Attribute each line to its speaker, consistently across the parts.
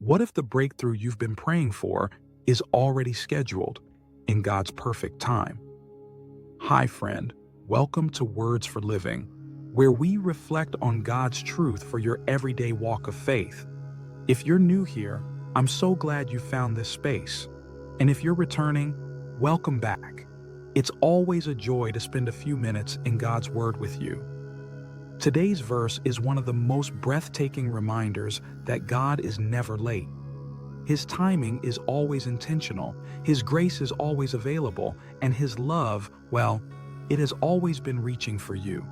Speaker 1: What if the breakthrough you've been praying for is already scheduled in God's perfect time? Hi, friend. Welcome to Words for Living, where we reflect on God's truth for your everyday walk of faith. If you're new here, I'm so glad you found this space. And if you're returning, welcome back. It's always a joy to spend a few minutes in God's Word with you. Today's verse is one of the most breathtaking reminders that God is never late. His timing is always intentional, His grace is always available, and His love, well, it has always been reaching for you.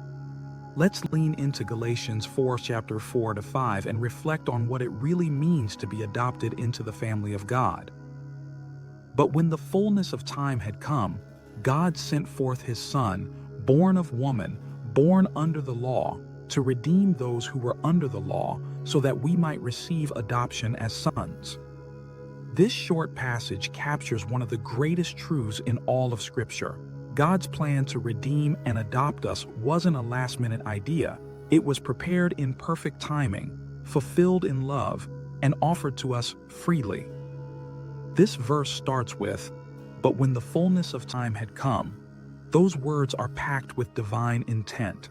Speaker 1: Let's lean into Galatians 4, chapter 4 to 5 and reflect on what it really means to be adopted into the family of God. But when the fullness of time had come, God sent forth His Son, born of woman, born under the law, to redeem those who were under the law, so that we might receive adoption as sons. This short passage captures one of the greatest truths in all of Scripture. God's plan to redeem and adopt us wasn't a last-minute idea. It was prepared in perfect timing, fulfilled in love, and offered to us freely. This verse starts with, "But when the fullness of time had come." Those words are packed with divine intent.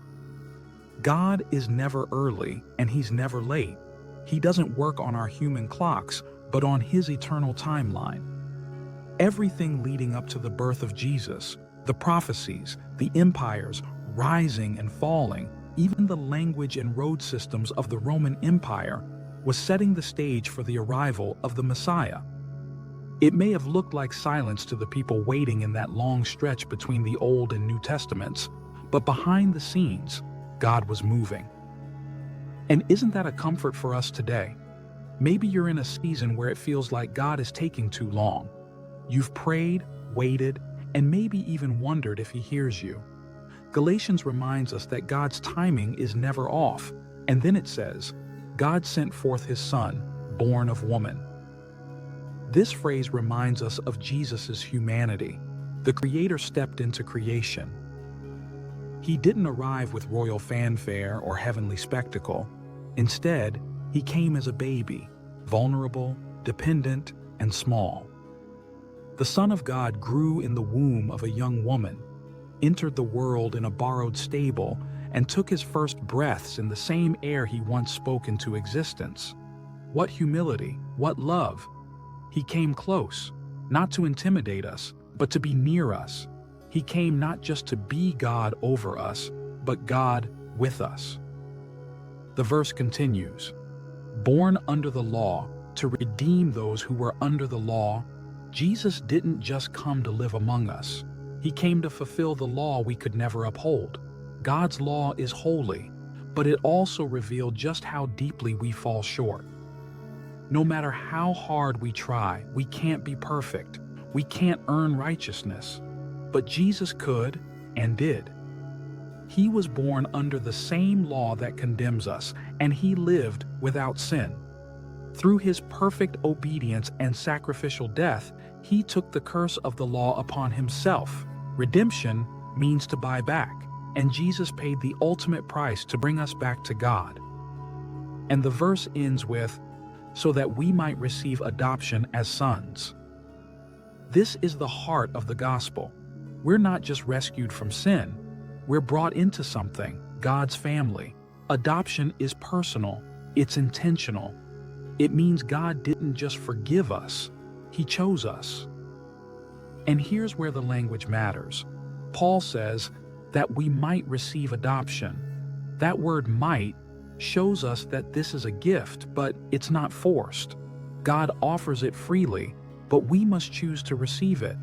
Speaker 1: God is never early, and He's never late. He doesn't work on our human clocks, but on His eternal timeline. Everything leading up to the birth of Jesus, the prophecies, the empires rising and falling, even the language and road systems of the Roman Empire, was setting the stage for the arrival of the Messiah. It may have looked like silence to the people waiting in that long stretch between the Old and New Testaments, but behind the scenes, God was moving. And isn't that a comfort for us today? Maybe you're in a season where it feels like God is taking too long. You've prayed, waited, and maybe even wondered if He hears you. Galatians reminds us that God's timing is never off, and then it says, God sent forth His Son, born of woman. This phrase reminds us of Jesus' humanity. The Creator stepped into creation. He didn't arrive with royal fanfare or heavenly spectacle. Instead, He came as a baby, vulnerable, dependent, and small. The Son of God grew in the womb of a young woman, entered the world in a borrowed stable, and took His first breaths in the same air He once spoke into existence. What humility, what love! He came close, not to intimidate us, but to be near us. He came not just to be God over us, but God with us. The verse continues, born under the law, to redeem those who were under the law. Jesus didn't just come to live among us. He came to fulfill the law we could never uphold. God's law is holy, but it also revealed just how deeply we fall short. No matter how hard we try, we can't be perfect. We can't earn righteousness. But Jesus could and did. He was born under the same law that condemns us, and He lived without sin. Through His perfect obedience and sacrificial death, He took the curse of the law upon Himself. Redemption means to buy back, and Jesus paid the ultimate price to bring us back to God. And the verse ends with, so that we might receive adoption as sons. This is the heart of the gospel. We're not just rescued from sin, we're brought into something, God's family. Adoption is personal, it's intentional. It means God didn't just forgive us, He chose us. And here's where the language matters. Paul says that we might receive adoption. That word might shows us that this is a gift, but it's not forced. God offers it freely, but we must choose to receive it.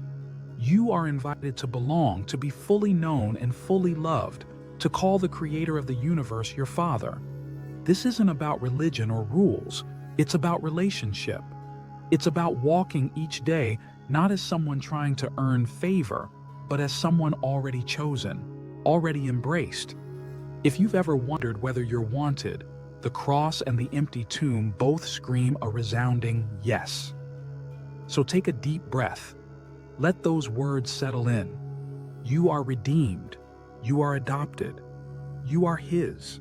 Speaker 1: You are invited to belong, to be fully known and fully loved, to call the Creator of the universe your Father. This isn't about religion or rules, it's about relationship. It's about walking each day not as someone trying to earn favor, but as someone already chosen, already embraced. If you've ever wondered whether you're wanted, the cross and the empty tomb both scream a resounding yes. So take a deep breath. Let those words settle in. You are redeemed. You are adopted. You are His.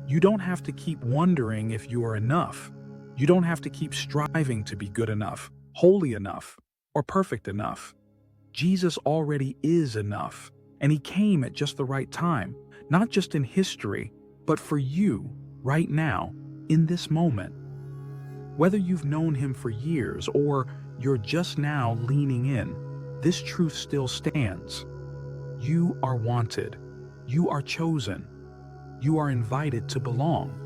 Speaker 1: You don't have to keep wondering if you are enough. You don't have to keep striving to be good enough, holy enough, or perfect enough. Jesus already is enough, and he came at just the right time, not just in history, but for you, right now, in this moment. Whether you've known him for years or you're just now leaning in, this truth still stands. You are wanted. You are chosen. You are invited to belong.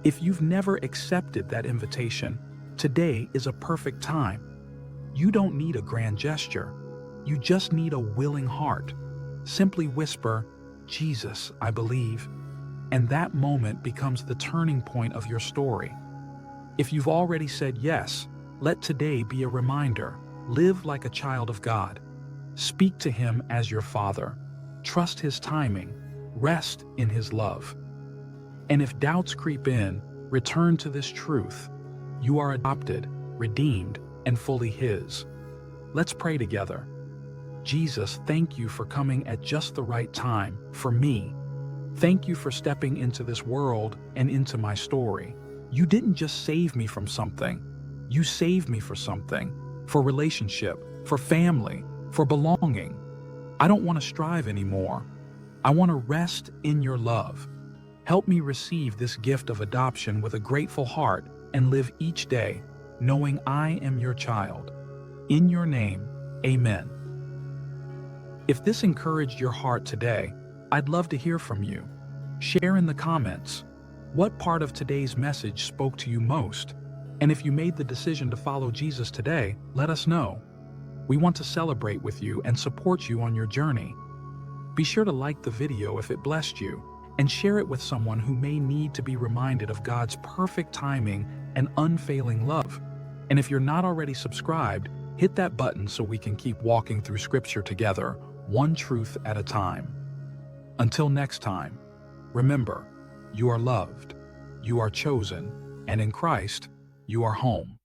Speaker 1: If you've never accepted that invitation, today is a perfect time. You don't need a grand gesture. You just need a willing heart. Simply whisper, "Jesus, I believe," and that moment becomes the turning point of your story. If you've already said yes, let today be a reminder. Live like a child of God. Speak to him as your Father. Trust his timing. Rest in his love. And if doubts creep in, return to this truth. You are adopted, redeemed, and fully his. Let's pray together. Jesus, thank you for coming at just the right time for me. Thank you for stepping into this world and into my story. You didn't just save me from something. You saved me for something, for relationship, for family, for belonging. I don't want to strive anymore. I want to rest in your love. Help me receive this gift of adoption with a grateful heart and live each day knowing I am your child. In your name, amen. If this encouraged your heart today, I'd love to hear from you. Share in the comments. What part of today's message spoke to you most? And if you made the decision to follow Jesus today, let us know. We want to celebrate with you and support you on your journey. Be sure to like the video if it blessed you, and share it with someone who may need to be reminded of God's perfect timing and unfailing love. And if you're not already subscribed, hit that button so we can keep walking through Scripture together, one truth at a time. Until next time, remember, you are loved, you are chosen, and in Christ, you are home.